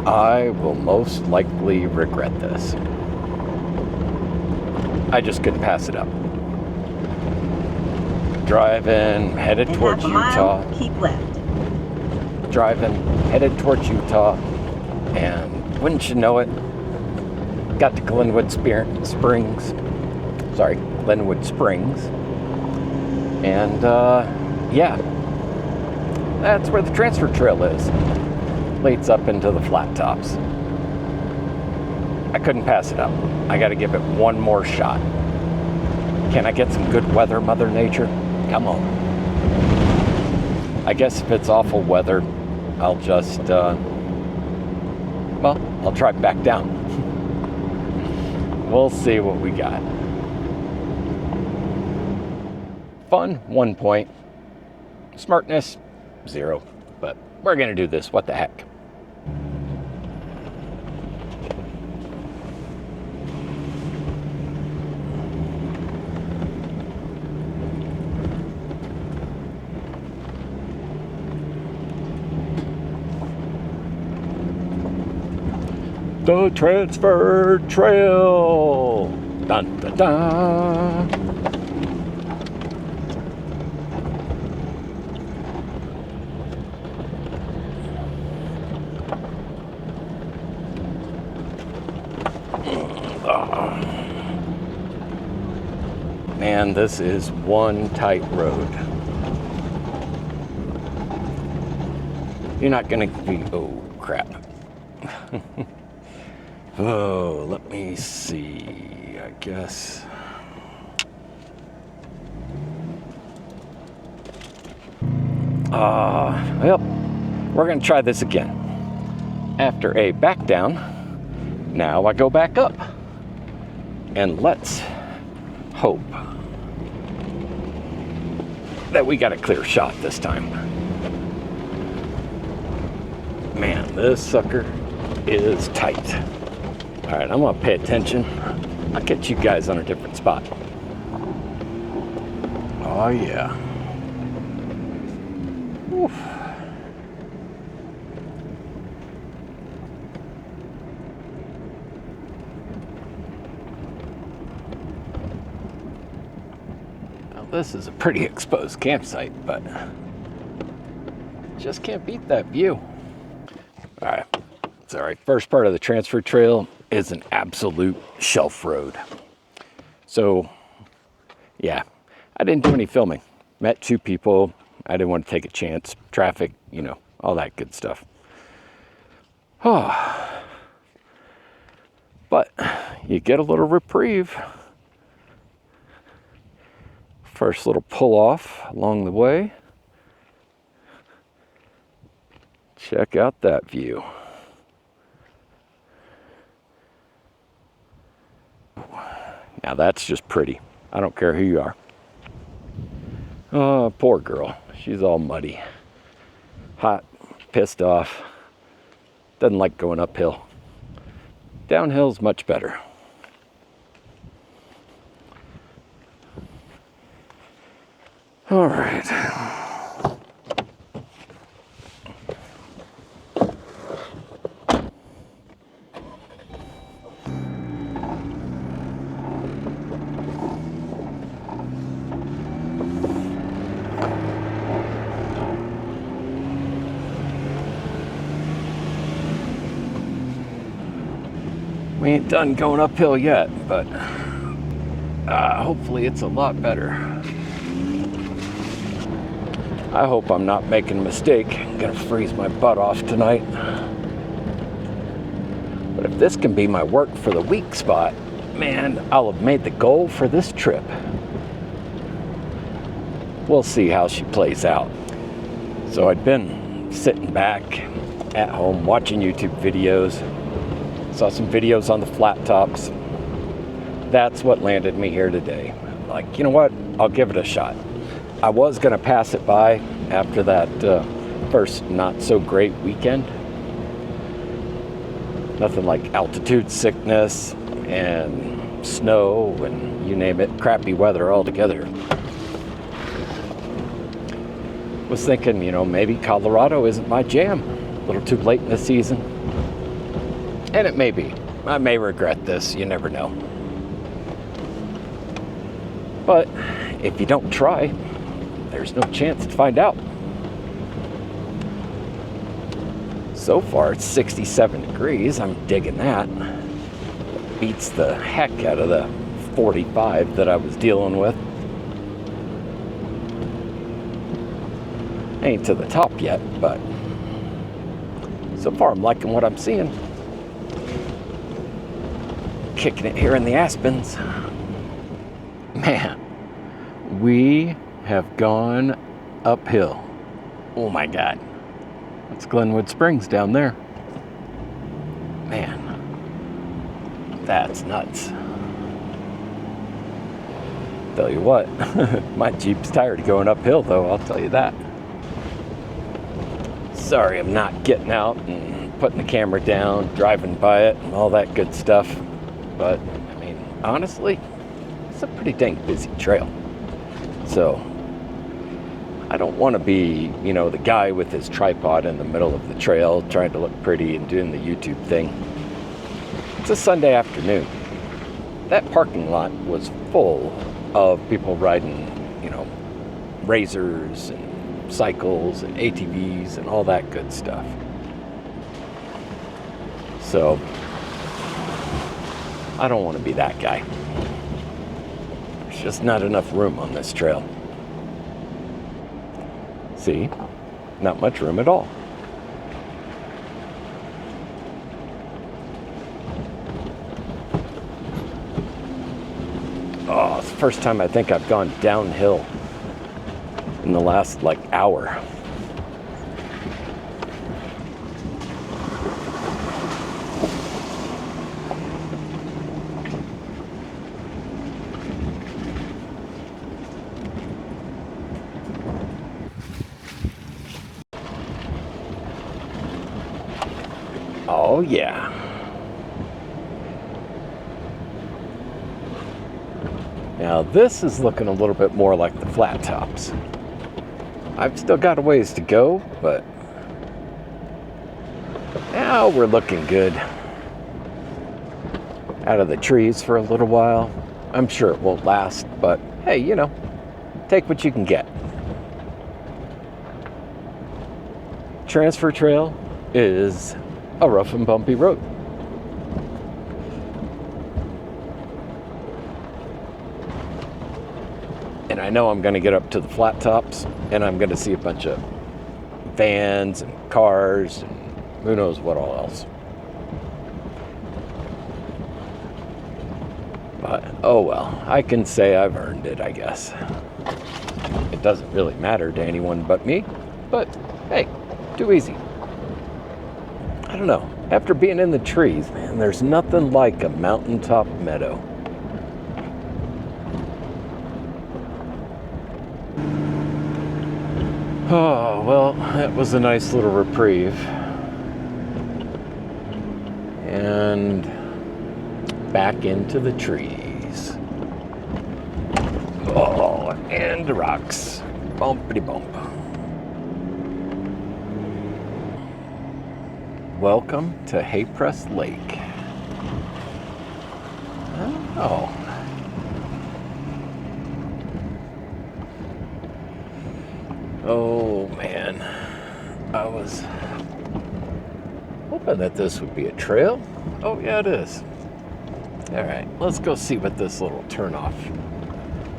I will most likely regret this. I just couldn't pass it up. Driving, headed towards Utah. Keep left. Driving, headed towards Utah, and wouldn't you know it, got to Glenwood Springs. And yeah, that's where the transfer trail is. Leads up into the flat tops. I couldn't pass it up. I got to give it one more shot. Can I get some good weather, Mother Nature? Come on. I guess if it's awful weather, I'll just, I'll try back down. We'll see what we got. Fun, 1 point. Smartness, 0. But we're going to do this. What the heck? The transfer trail. Dun dun dun. Man, this is one tight road. You're not gonna be, oh crap. Oh, let me see, I guess. Well, we're gonna try this again. After a back down, now I go back up. And let's hope that we got a clear shot this time. Man, this sucker is tight. All right, I'm gonna pay attention. I'll get you guys on a different spot. Oh yeah. Oof. This is a pretty exposed campsite, but just can't beat that view. All right, it's all right. First part of the transfer trail is an absolute shelf road. So, yeah, I didn't do any filming. Met 2 people. I didn't want to take a chance. Traffic, you know, all that good stuff. Oh, but you get a little reprieve. First little pull off along the way. Check out that view. Now that's just pretty. I don't care who you are. Oh, poor girl. She's all muddy. Hot, pissed off. Doesn't like going uphill. Downhill's much better. All right. We ain't done going uphill yet, but hopefully it's a lot better. I hope I'm not making a mistake. I'm gonna freeze my butt off tonight. But if this can be my work for the week spot, man, I'll have made the goal for this trip. We'll see how she plays out. So I'd been sitting back at home watching YouTube videos. Saw some videos on the flat tops. That's what landed me here today. Like, you know what? I'll give it a shot. I was gonna pass it by after that first not so great weekend. Nothing like altitude sickness and snow and you name it, crappy weather altogether. Was thinking, you know, maybe Colorado isn't my jam. A little too late in the season. And it may be. I may regret this, you never know. But if you don't try, there's no chance to find out. So far, it's 67 degrees. I'm digging that. Beats the heck out of the 45 that I was dealing with. Ain't to the top yet, but so far I'm liking what I'm seeing. Kicking it here in the Aspens. Man, we have gone uphill. Oh my God. That's Glenwood Springs down there. Man, that's nuts. Tell you what, my Jeep's tired of going uphill though, I'll tell you that. Sorry I'm not getting out and putting the camera down, driving by it, and all that good stuff. But, I mean, honestly, it's a pretty dang busy trail. So, I don't want to be, you know, the guy with his tripod in the middle of the trail trying to look pretty and doing the YouTube thing. It's a Sunday afternoon. That parking lot was full of people riding, you know, razors and cycles and ATVs and all that good stuff. So, I don't want to be that guy. There's just not enough room on this trail. See? Not much room at all. Oh, it's the first time I think I've gone downhill in the last, like, hour. Oh, yeah. Now, this is looking a little bit more like the flat tops. I've still got a ways to go, but now we're looking good. Out of the trees for a little while. I'm sure it won't last, but hey, you know, take what you can get. Transfer trail is a rough and bumpy road. And I know I'm going to get up to the flat tops and I'm going to see a bunch of vans and cars and who knows what all else. But oh well, I can say I've earned it, I guess. It doesn't really matter to anyone but me, but hey, too easy. I don't know. After being in the trees, man, there's nothing like a mountaintop meadow. Oh, well, that was a nice little reprieve. And back into the trees. Oh, and the rocks. Bumpity bump. Welcome to Haypress Lake. Oh. Oh, man. I was hoping that this would be a trail. Oh, yeah, it is. All right, let's go see what this little turnoff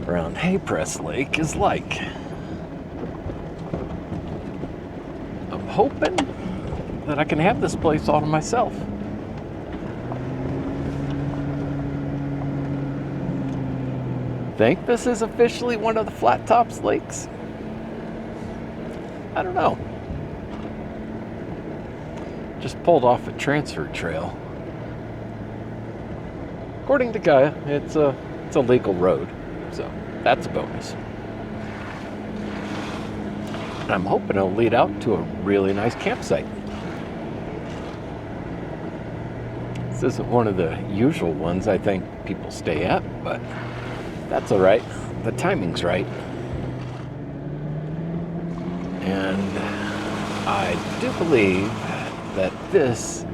around Haypress Lake is like. I'm hoping that I can have this place all to myself. Think this is officially one of the Flat Tops lakes? I don't know. Just pulled off a transfer trail. According to Gaia, it's a legal road, so that's a bonus. And I'm hoping it'll lead out to a really nice campsite. This isn't one of the usual ones I think people stay at, but that's all right. The timing's right. And I do believe that this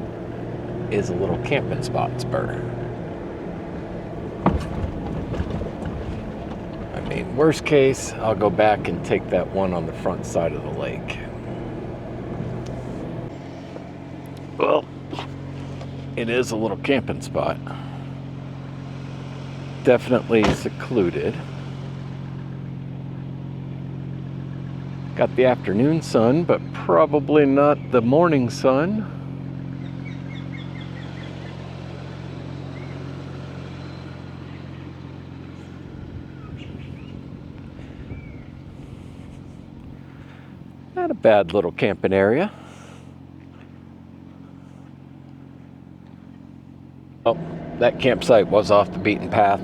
is a little camping spot spur. I mean, worst case, I'll go back and take that one on the front side of the lake. Well, it is a little camping spot. Definitely secluded. Got the afternoon sun, but probably not the morning sun. Not a bad little camping area. Oh, that campsite was off the beaten path.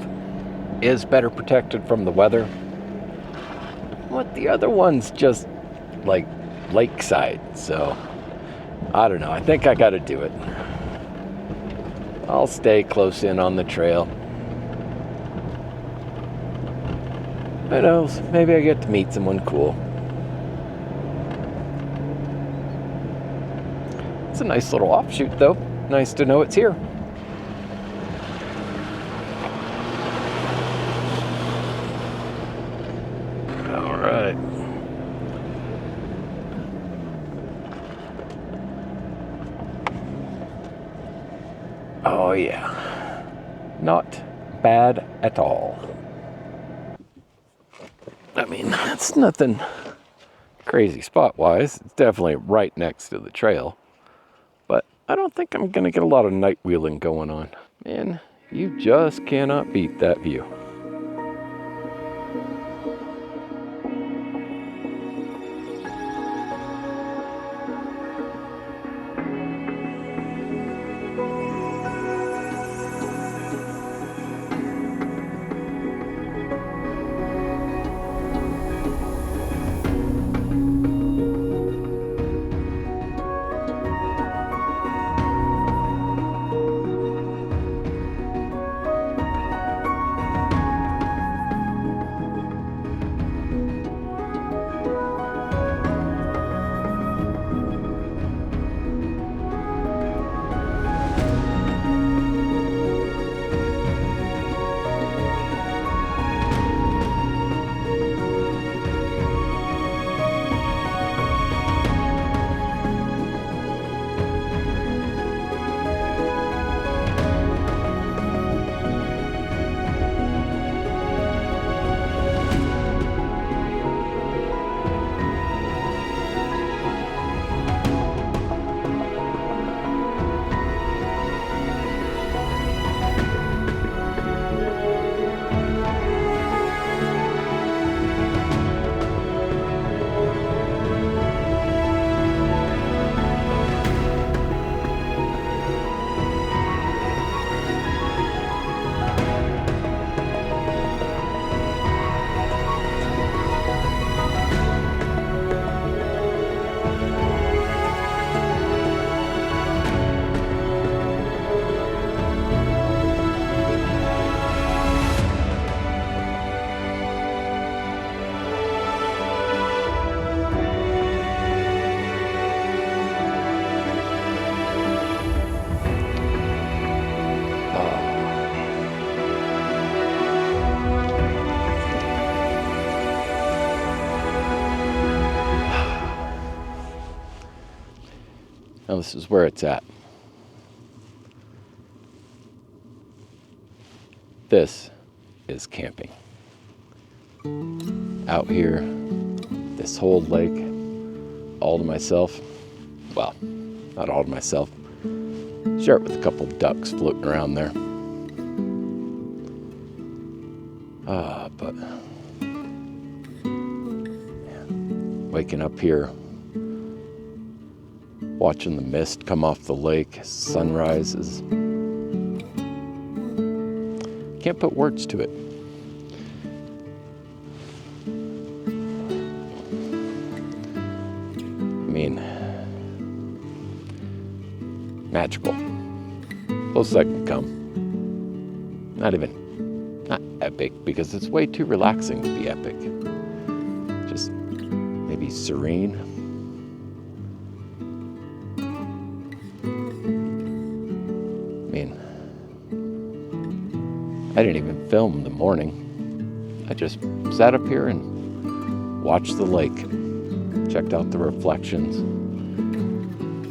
Is better protected from the weather. What the other one's just like lakeside, so I don't know. I think I got to do it. I'll stay close in on the trail. Who knows? Maybe I get to meet someone cool. It's a nice little offshoot, though. Nice to know it's here. All right. Oh, yeah. Not bad at all. I mean, it's nothing crazy spot-wise. It's definitely right next to the trail. But I don't think I'm going to get a lot of night wheeling going on. Man, you just cannot beat that view. Now this is where it's at. This is camping. Out here, this whole lake, all to myself. Well, not all to myself. Share it with a couple of ducks floating around there. But waking up here, watching the mist come off the lake as sunrise is, can't put words to it. I mean, magical. Closest I can come. Not epic, because it's way too relaxing to be epic. Just maybe serene. I didn't even film the morning. I just sat up here and watched the lake, checked out the reflections.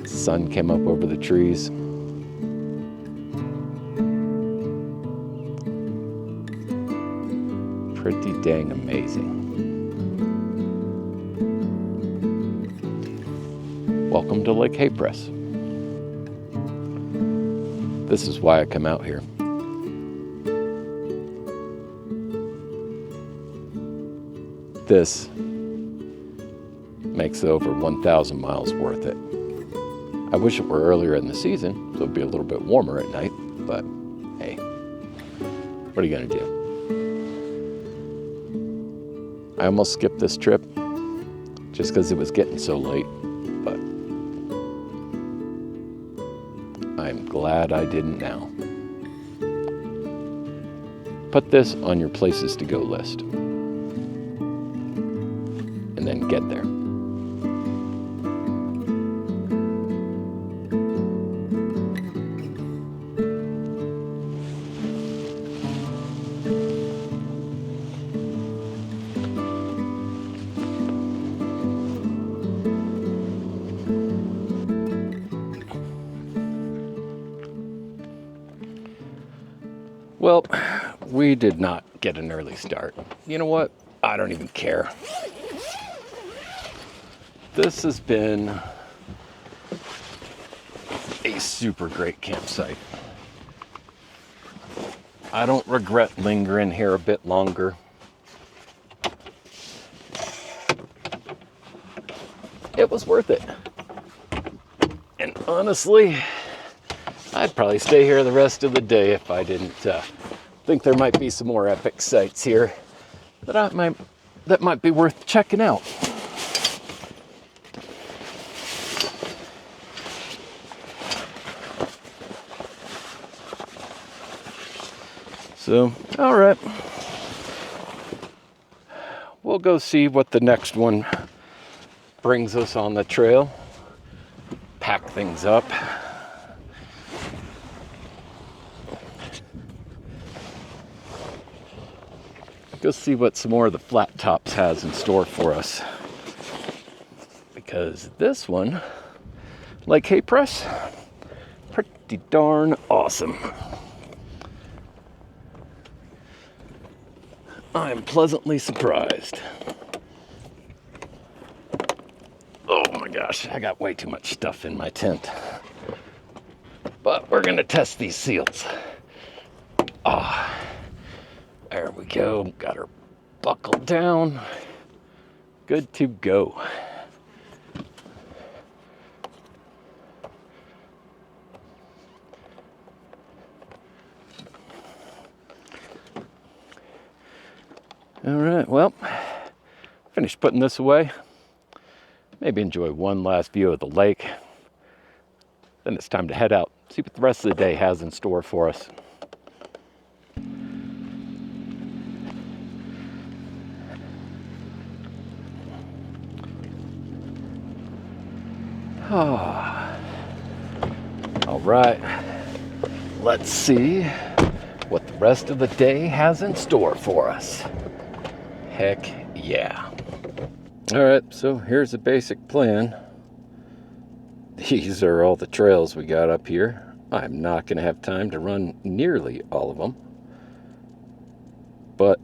The sun came up over the trees. Pretty dang amazing. Welcome to Lake Haypress. This is why I come out here. This makes over 1,000 miles worth it. I wish it were earlier in the season, so it'd be a little bit warmer at night, but hey, what are you gonna do? I almost skipped this trip just because it was getting so late, but I'm glad I didn't now. Put this on your places to go list, and then get there. Well, we did not get an early start. You know what? I don't even care. This has been a super great campsite. I don't regret lingering here a bit longer. It was worth it. And honestly, I'd probably stay here the rest of the day if I didn't think there might be some more epic sites here that might be worth checking out. So, all right, we'll go see what the next one brings us on the trail. Pack things up. Go see what some more of the Flat Tops has in store for us. Because this one, like Haypress, pretty darn awesome. I'm pleasantly surprised. Oh my gosh, I got way too much stuff in my tent. But we're gonna test these seals. There we go, got her buckled down. Good to go. All right, well, finished putting this away. Maybe enjoy one last view of the lake. Then it's time to head out, see what the rest of the day has in store for us. All right, let's see what the rest of the day has in store for us. Heck yeah. All right, so here's the basic plan. These are all the trails we got up here. I'm not going to have time to run nearly all of them, but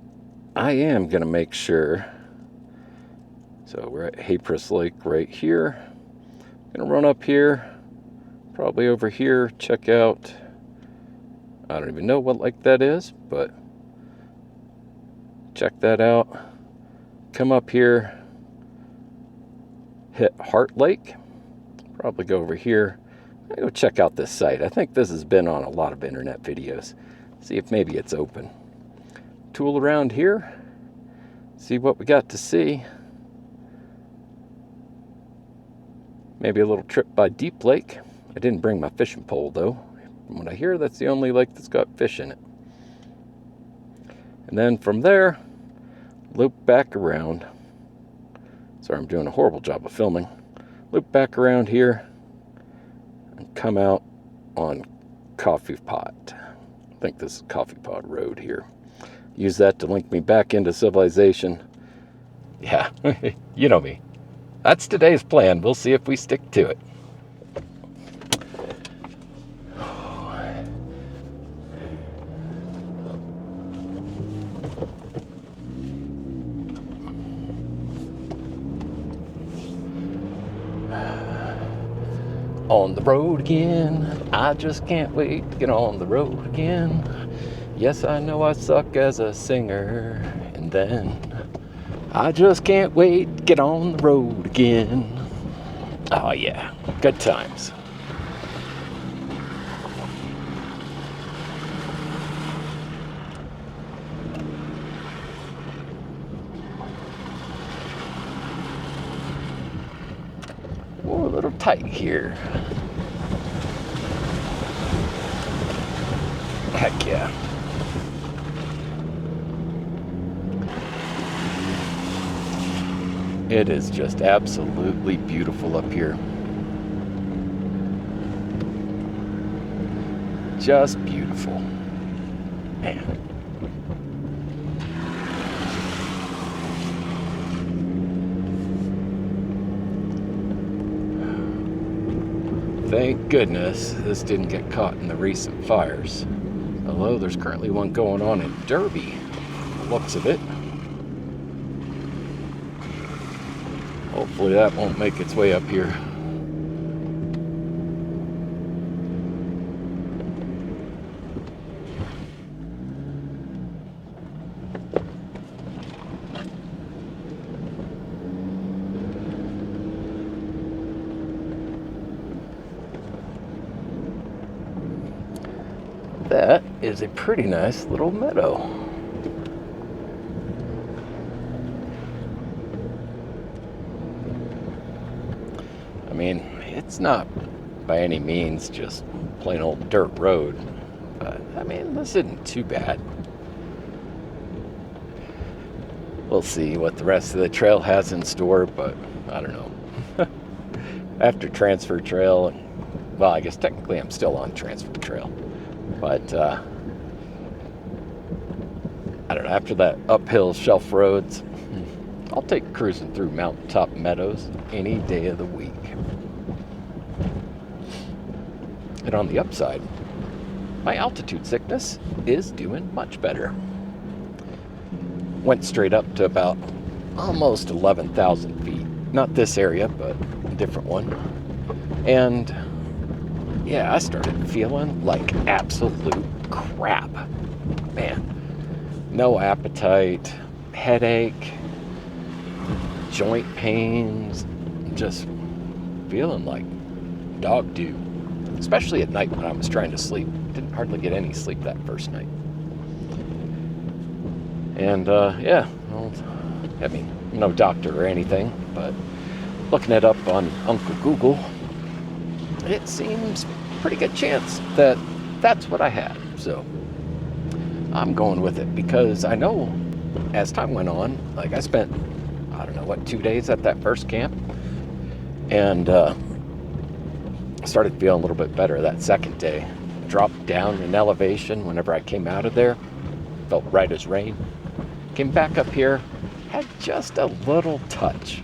I am going to make sure. So we're at Haypress Lake right here. Gonna run up here, probably over here, check out, I don't even know what lake that is, but check that out. Come up here, hit Heart Lake, probably go over here. I'm gonna go check out this site. I think this has been on a lot of internet videos. See if maybe it's open. Tool around here, see what we got to see. Maybe a little trip by Deep Lake. I didn't bring my fishing pole though. From what I hear, that's the only lake that's got fish in it. And then from there, loop back around. Sorry, I'm doing a horrible job of filming. Loop back around here and come out on Coffee Pot. think this is Coffee Pod Road here. Use that to link me back into civilization. Yeah, you know me. That's today's plan. We'll see if we stick to it. On the road again. I just can't wait to get on the road again. Yes, I know I suck as a singer. And then I just can't wait to get on the road again. Oh yeah, good times. Whoa, a little tight here. Heck yeah. It is just absolutely beautiful up here. Just beautiful. Man. Thank goodness this didn't get caught in the recent fires. Although there's currently one going on in Derby, looks of it. Hopefully that won't make its way up here. That is a pretty nice little meadow. I mean, it's not by any means just plain old dirt road, but I mean, this isn't too bad. We'll see what the rest of the trail has in store, but I don't know. After transfer trail, well, I guess technically I'm still on transfer trail. But, I don't know, after that uphill shelf roads, I'll take cruising through mountaintop meadows any day of the week. And on the upside, my altitude sickness is doing much better. Went straight up to about almost 11,000 feet. Not this area, but a different one. And yeah, I started feeling like absolute crap. Man, no appetite, headache, joint pains, just feeling like dog doo. Especially at night when I was trying to sleep. Didn't hardly get any sleep that first night. And yeah, well, I mean, no doctor or anything, but looking it up on Uncle Google, it seems pretty good chance that that's what I had. So I'm going with it because I know as time went on, like I spent, I don't know, what, 2 days at that first camp, and started feeling a little bit better that second day. Dropped down in elevation whenever I came out of there. Felt right as rain. Came back up here, had just a little touch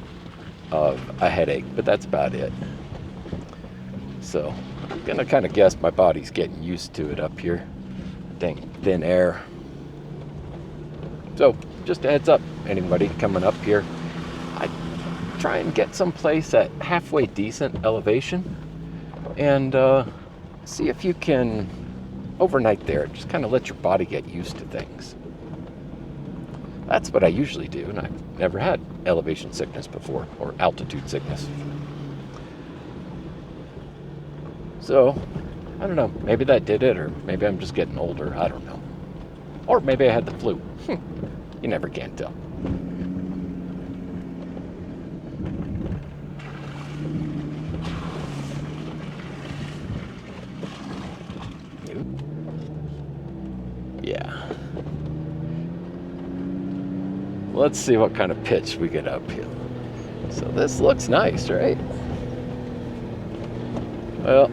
of a headache, but that's about it. So I'm gonna kind of guess my body's getting used to it up here. Dang thin air. So just a heads up, anybody coming up here, I try and get someplace at halfway decent elevation and see if you can overnight there. Just kind of let your body get used to things. That's what I usually do, and I've never had elevation sickness before, or altitude sickness. So, I don't know, maybe that did it, or maybe I'm just getting older, I don't know. Or maybe I had the flu. You never can tell. Yeah. Let's see what kind of pitch we get uphill. So this looks nice, right? Well,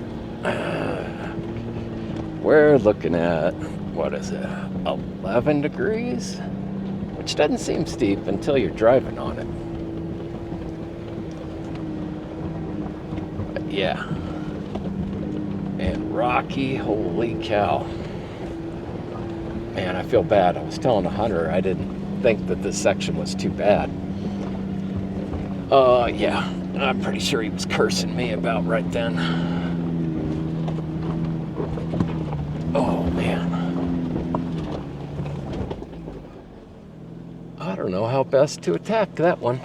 we're looking at what is it, 11 degrees? Which doesn't seem steep until you're driving on it. But yeah. And rocky, holy cow. Man, I feel bad. I was telling Hunter I didn't think that this section was too bad. Yeah, I'm pretty sure he was cursing me about right then. Oh, man. I don't know how best to attack that one.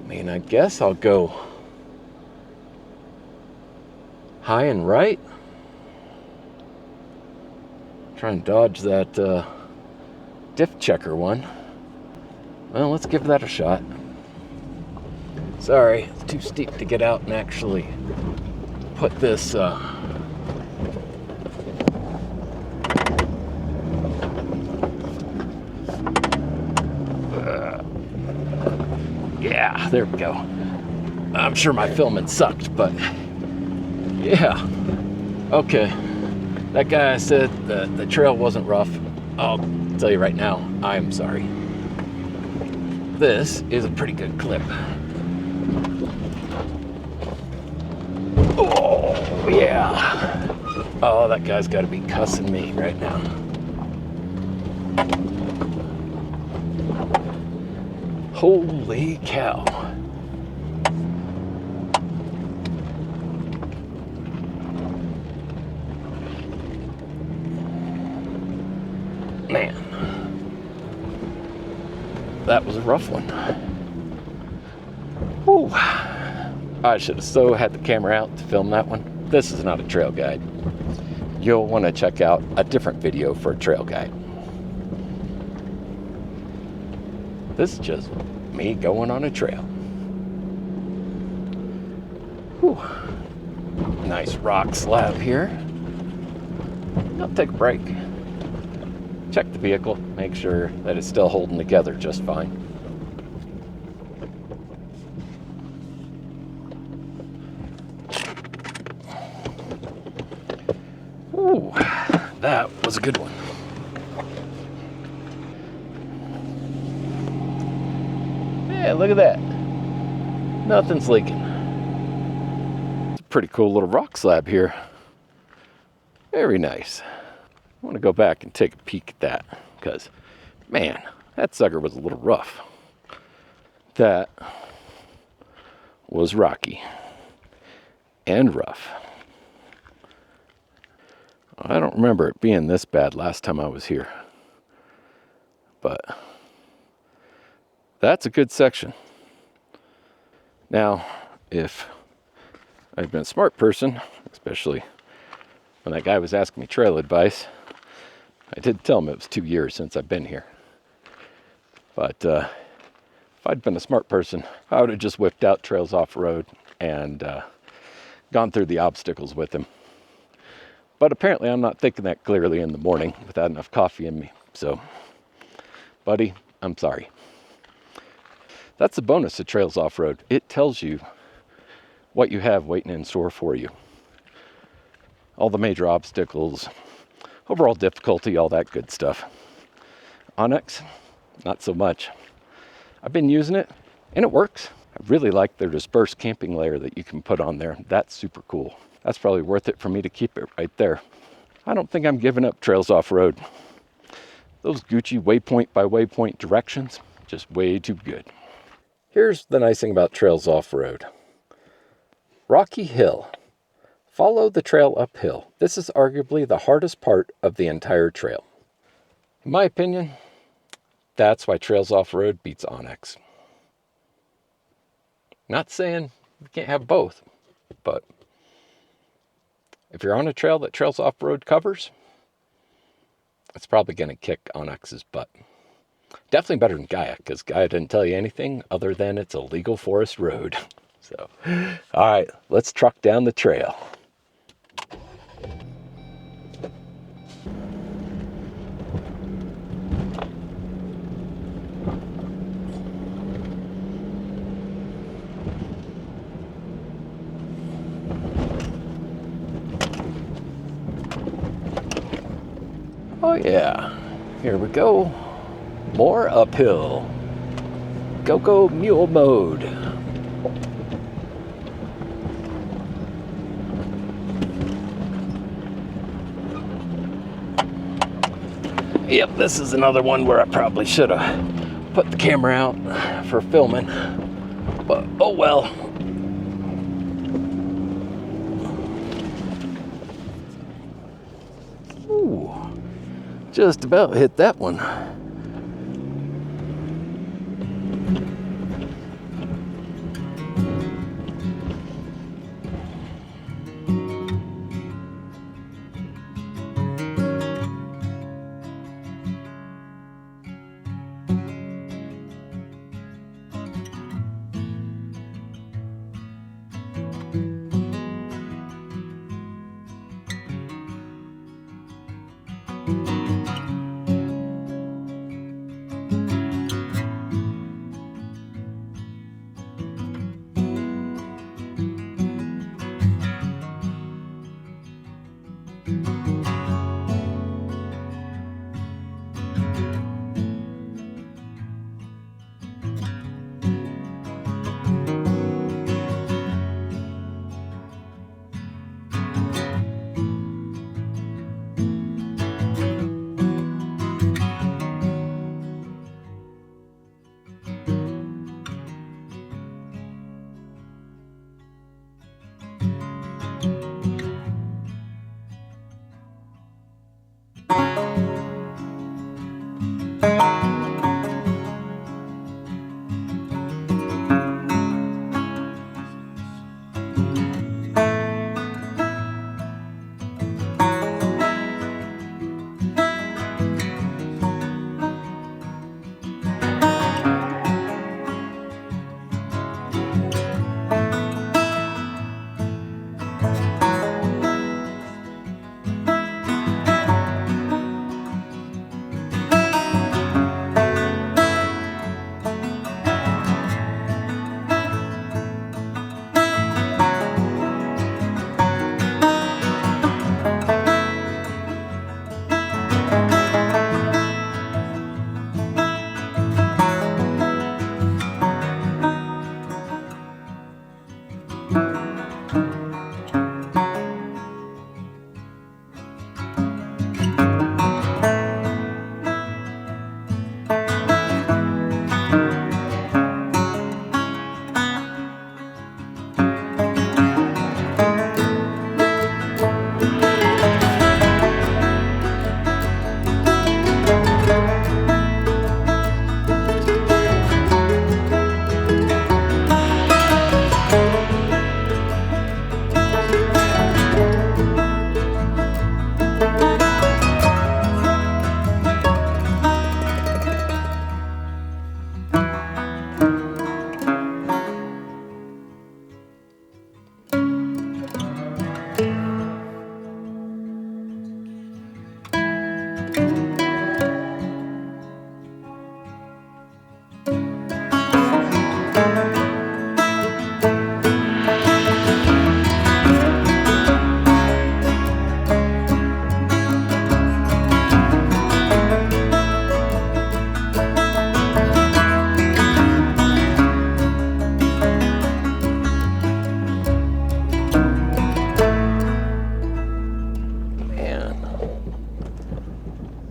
I mean, I guess I'll go high and right. Try and dodge that diff checker one. Well, let's give that a shot. Sorry, it's too steep to get out and actually put this yeah, there we go. I'm sure my filming sucked, but yeah. Okay. That guy said the trail wasn't rough. I'll tell you right now, I'm sorry. This is a pretty good clip. Oh, yeah. Oh, that guy's got to be cussing me right now. Holy cow. Man, that was a rough one. Whew. I should have so had the camera out to film that one. This is not a trail guide. You'll want to check out a different video for a trail guide. This is just me going on a trail. Whew. Nice rock slab here. I'll take a break. Check the vehicle, make sure that it's still holding together just fine. Ooh, that was a good one. Yeah, look at that. Nothing's leaking. It's a pretty cool little rock slab here. Very nice. I want to go back and take a peek at that because, man, that sucker was a little rough. That was rocky and rough. I don't remember it being this bad last time I was here, but that's a good section. Now, if I'd been a smart person, especially when that guy was asking me trail advice, I did tell him it was 2 years since I've been here. But if I'd been a smart person, I would have just whipped out Trails Off-Road and gone through the obstacles with him. But apparently I'm not thinking that clearly in the morning without enough coffee in me. So, buddy, I'm sorry. That's the bonus of Trails Off-Road. It tells you what you have waiting in store for you. All the major obstacles, overall difficulty, all that good stuff. Onyx, not so much. I've been using it, and it works. I really like their dispersed camping layer that you can put on there. That's super cool. That's probably worth it for me to keep it right there. I don't think I'm giving up Trails Off-Road. Those Gucci waypoint by waypoint directions, just way too good. Here's the nice thing about Trails Off-Road. Rocky Hill. Follow the trail uphill. This is arguably the hardest part of the entire trail. In my opinion, that's why Trails Off-Road beats Onyx. Not saying you can't have both, but if you're on a trail that Trails Off-Road covers, it's probably going to kick Onyx's butt. Definitely better than Gaia, because Gaia didn't tell you anything other than it's a legal forest road. So, all right, let's truck down the trail. Oh yeah, here we go. More uphill. Go mule mode. Yep, this is another one where I probably should have put the camera out for filming, but oh well. Ooh, just about hit that one.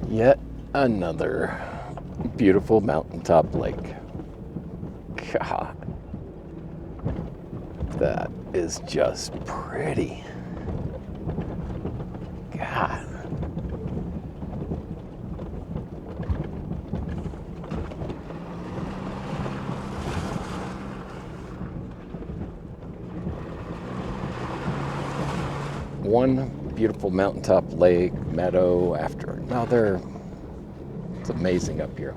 Yet another beautiful mountaintop lake. God, that is just pretty. God. One beautiful mountaintop lake, meadow after another. It's amazing up here.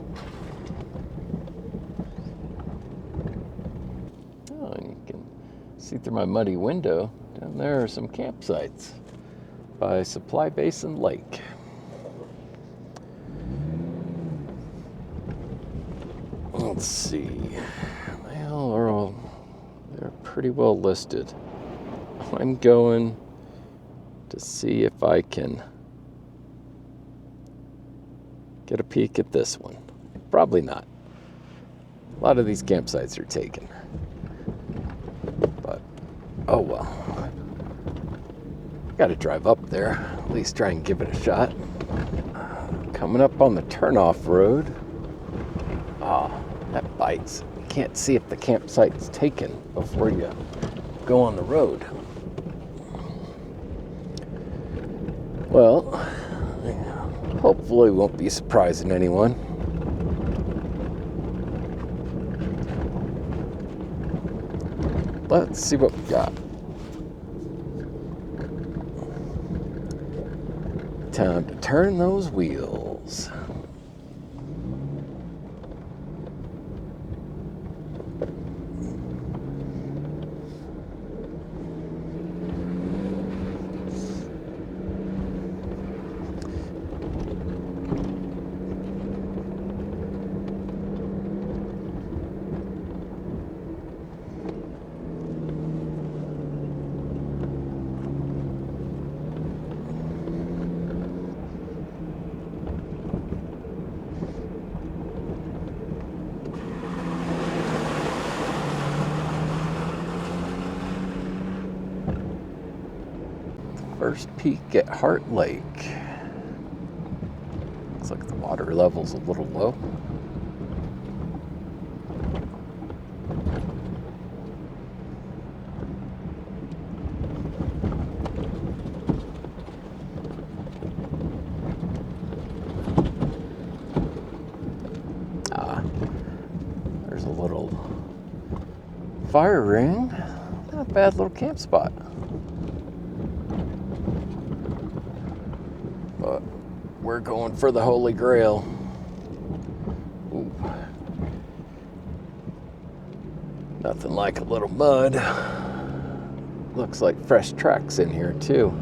Oh, and you can see through my muddy window, down there are some campsites by Supply Basin Lake. Let's see. Well, they're pretty well listed. I'm going to see if I can get a peek at this one. Probably not. A lot of these campsites are taken. But, oh well. Got to drive up there, at least try and give it a shot. Coming up on the turnoff road. Ah, that bites. You can't see if the campsite's taken before you go on the road. Well, hopefully won't be surprising anyone. Let's see what we got. Time to turn those wheels. First peek at Heart Lake. Looks like the water level's a little low. There's a little fire ring. Not a bad little camp spot. But we're going for the Holy Grail. Ooh. Nothing like a little mud. Looks like fresh tracks in here too.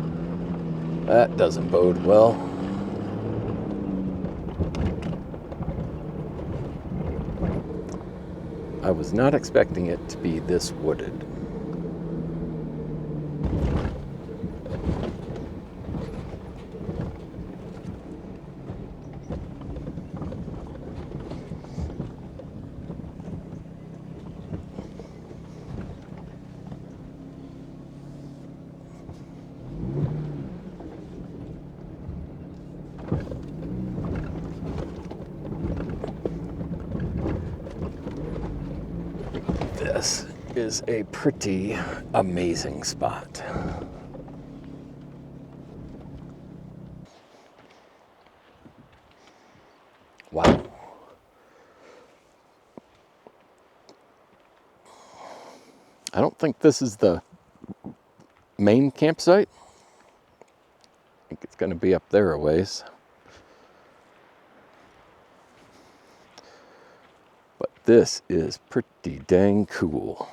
That doesn't bode well. I was not expecting it to be this wooded. This is a pretty amazing spot. Wow. I don't think this is the main campsite. I think it's going to be up there a ways. But this is pretty dang cool.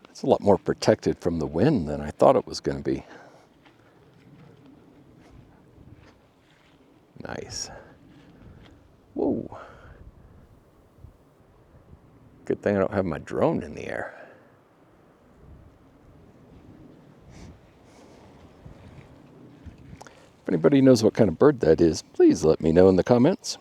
It's a lot more protected from the wind than I thought it was going to be. Nice. Whoa. Good thing I don't have my drone in the air. If anybody knows what kind of bird that is, please let me know in the comments.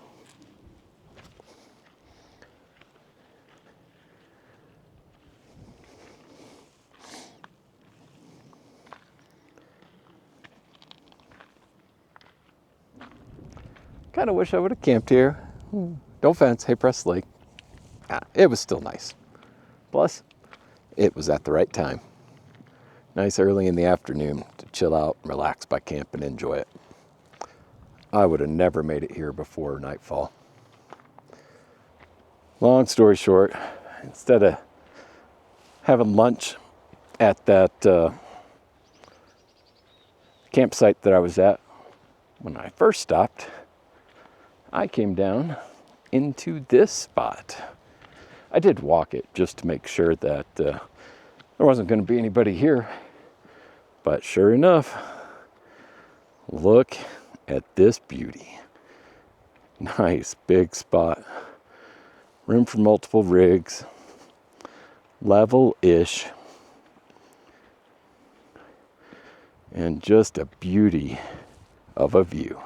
Kind of wish I would have camped here. No offense, hey Press Lake. It was still nice. Plus, it was at the right time. Nice early in the afternoon to chill out, relax by camp, and enjoy it. I would have never made it here before nightfall. Long story short, instead of having lunch at that campsite that I was at when I first stopped, I came down into this spot. I did walk it just to make sure that there wasn't going to be anybody here. But sure enough, look at this beauty. Nice big spot. Room for multiple rigs. Level-ish. And just a beauty of a view.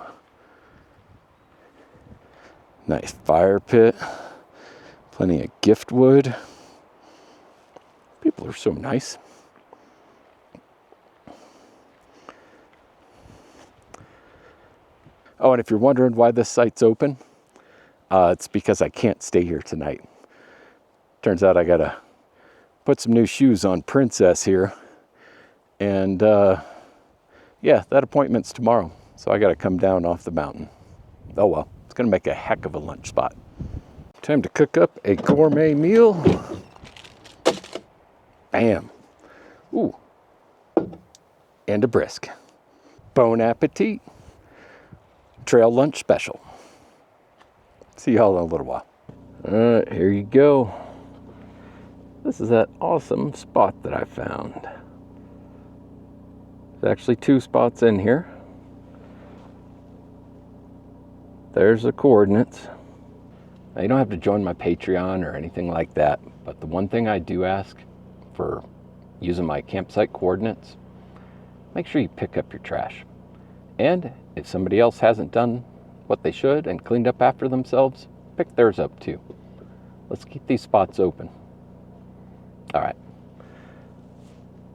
Nice fire pit. Plenty of gift wood. People are so nice. Oh, and if you're wondering why this site's open, it's because I can't stay here tonight. Turns out I gotta put some new shoes on Princess here. And yeah, that appointment's tomorrow. So I gotta come down off the mountain. Oh well, it's gonna make a heck of a lunch spot. Time to cook up a gourmet meal. Bam. Ooh. And a brisk. Bon appetit. Trail lunch special. See y'all in a little while. All right, here you go. This is that awesome spot that I found. There's actually 2 spots in here. There's the coordinates. Now, you don't have to join my Patreon or anything like that, but the one thing I do ask for using my campsite coordinates, make sure you pick up your trash. And if somebody else hasn't done what they should and cleaned up after themselves, pick theirs up too. Let's keep these spots open. All right.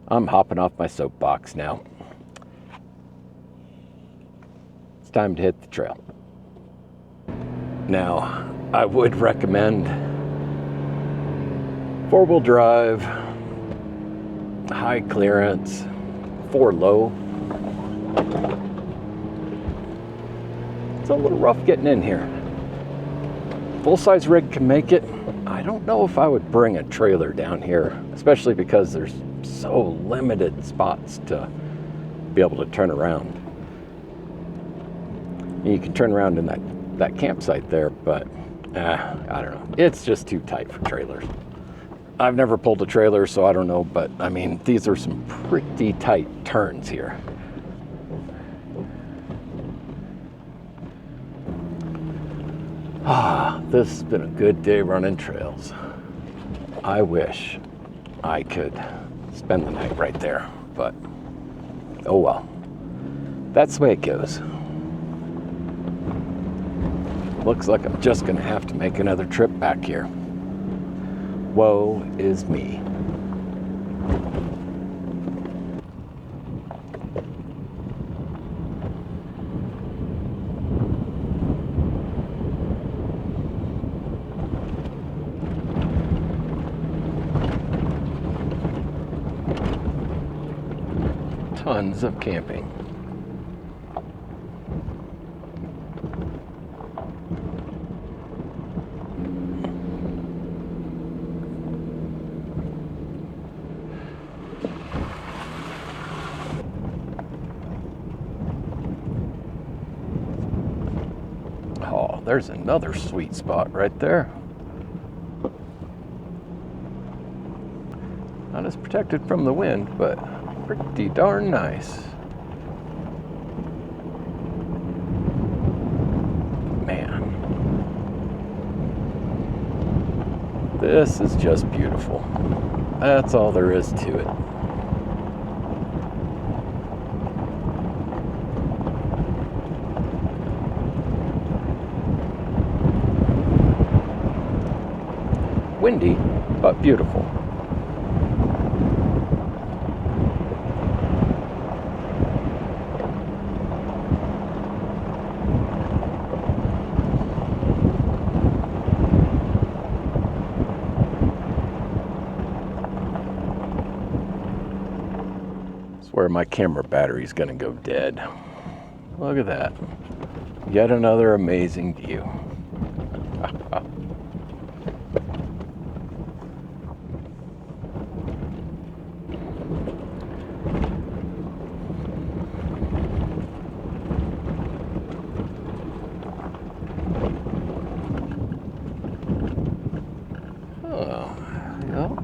I'm hopping off my soapbox now. It's time to hit the trail. Now, I would recommend 4-wheel drive, high clearance, 4 low. It's a little rough getting in here. Full-size rig can make it. I don't know if I would bring a trailer down here, especially because there's so limited spots to be able to turn around. You can turn around in that campsite there, but I don't know. It's just too tight for trailers. I've never pulled a trailer, so I don't know, but I mean, these are some pretty tight turns here. This has been a good day running trails. I wish I could spend the night right there, but oh well. That's the way it goes. Looks like I'm just gonna have to make another trip back here. Woe is me. Tons of camping. Oh, there's another sweet spot right there. Not as protected from the wind, but pretty darn nice. Man, this is just beautiful. That's all there is to it. Windy, but beautiful. Where my camera battery's gonna go dead. Look at that. Yet another amazing view. Oh, yeah.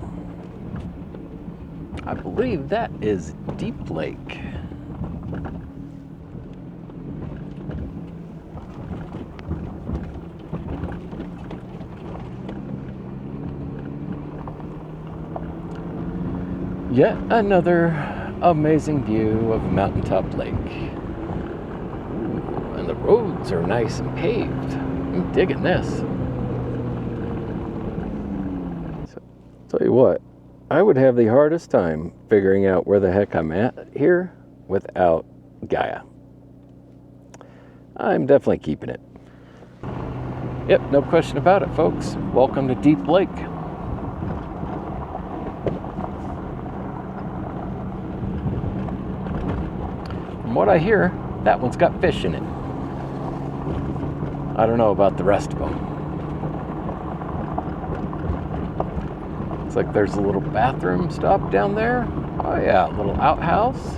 I believe that is Deep Lake. Yet another amazing view of a mountaintop lake. Ooh, and the roads are nice and paved. I'm digging this. So, tell you what, I would have the hardest time figuring out where the heck I'm at here without Gaia. I'm definitely keeping it. Yep, no question about it, folks. Welcome to Deep Lake. From what I hear, that one's got fish in it. I don't know about the rest of them. Looks like there's a little bathroom stop down there. Oh yeah, a little outhouse.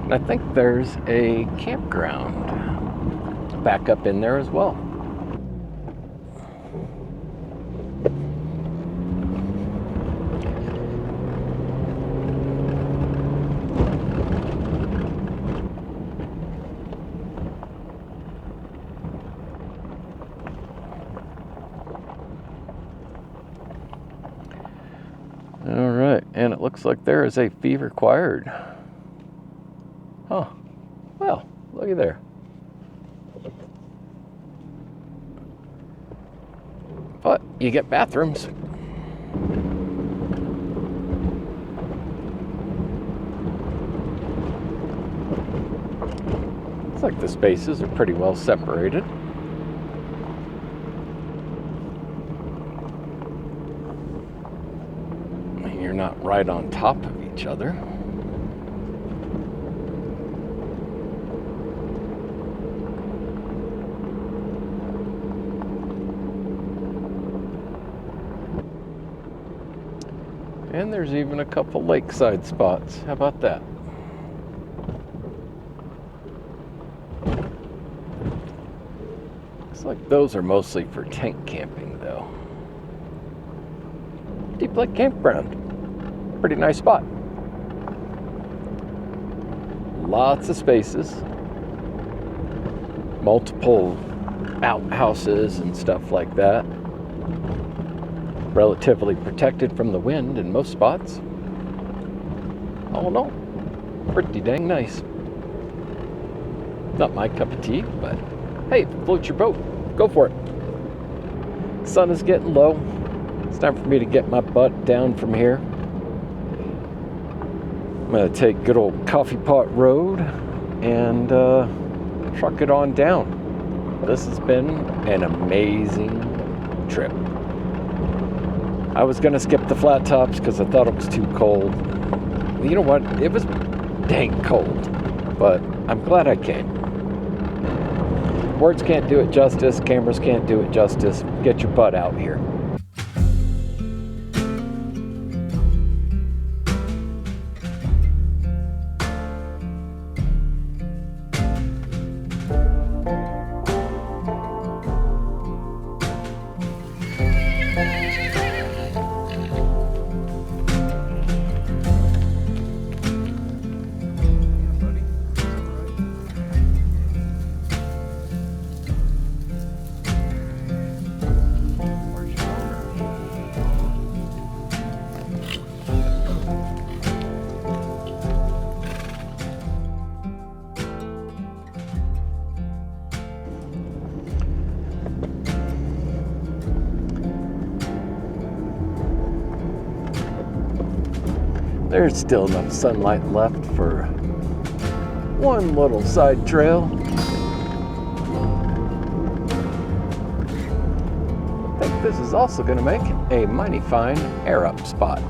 And I think there's a campground back up in there as well. All right, and it looks like there is a fee required. Oh, well, looky there. But you get bathrooms. Looks like the spaces are pretty well separated. You're not right on top of each other. And there's even a couple lakeside spots. How about that? Looks like those are mostly for tent camping, though. Deep Lake Campground. Pretty nice spot. Lots of spaces. Multiple outhouses and stuff like that. Relatively protected from the wind in most spots. All in all, pretty dang nice. Not my cup of tea, but hey, float your boat, go for it. Sun is getting low. It's time for me to get my butt down from here. I'm gonna take good old Coffee Pot Road and truck it on down. This has been an amazing trip. I was gonna skip the flat tops because I thought it was too cold. You know what? It was dang cold, but I'm glad I came. Words can't do it justice, cameras can't do it justice. Get your butt out here. There's still enough sunlight left for one little side trail. I think this is also going to make a mighty fine air-up spot.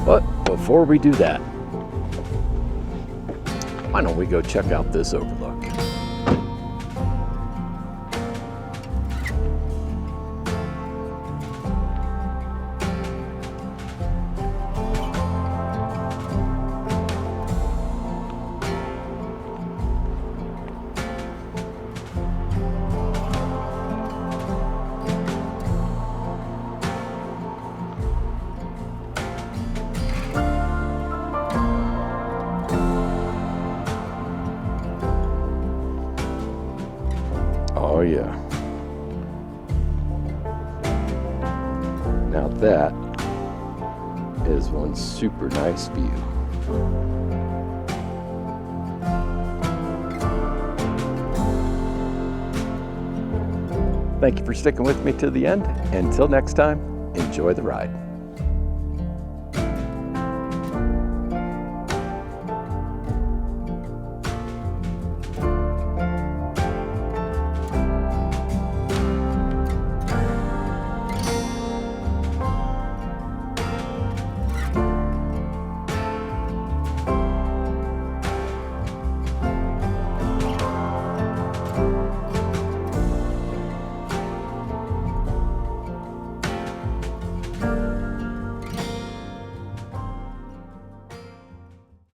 But before we do that, why don't we go check out this overlook? is one super nice view. Thank you for sticking with me to the end. Until next time, enjoy the ride.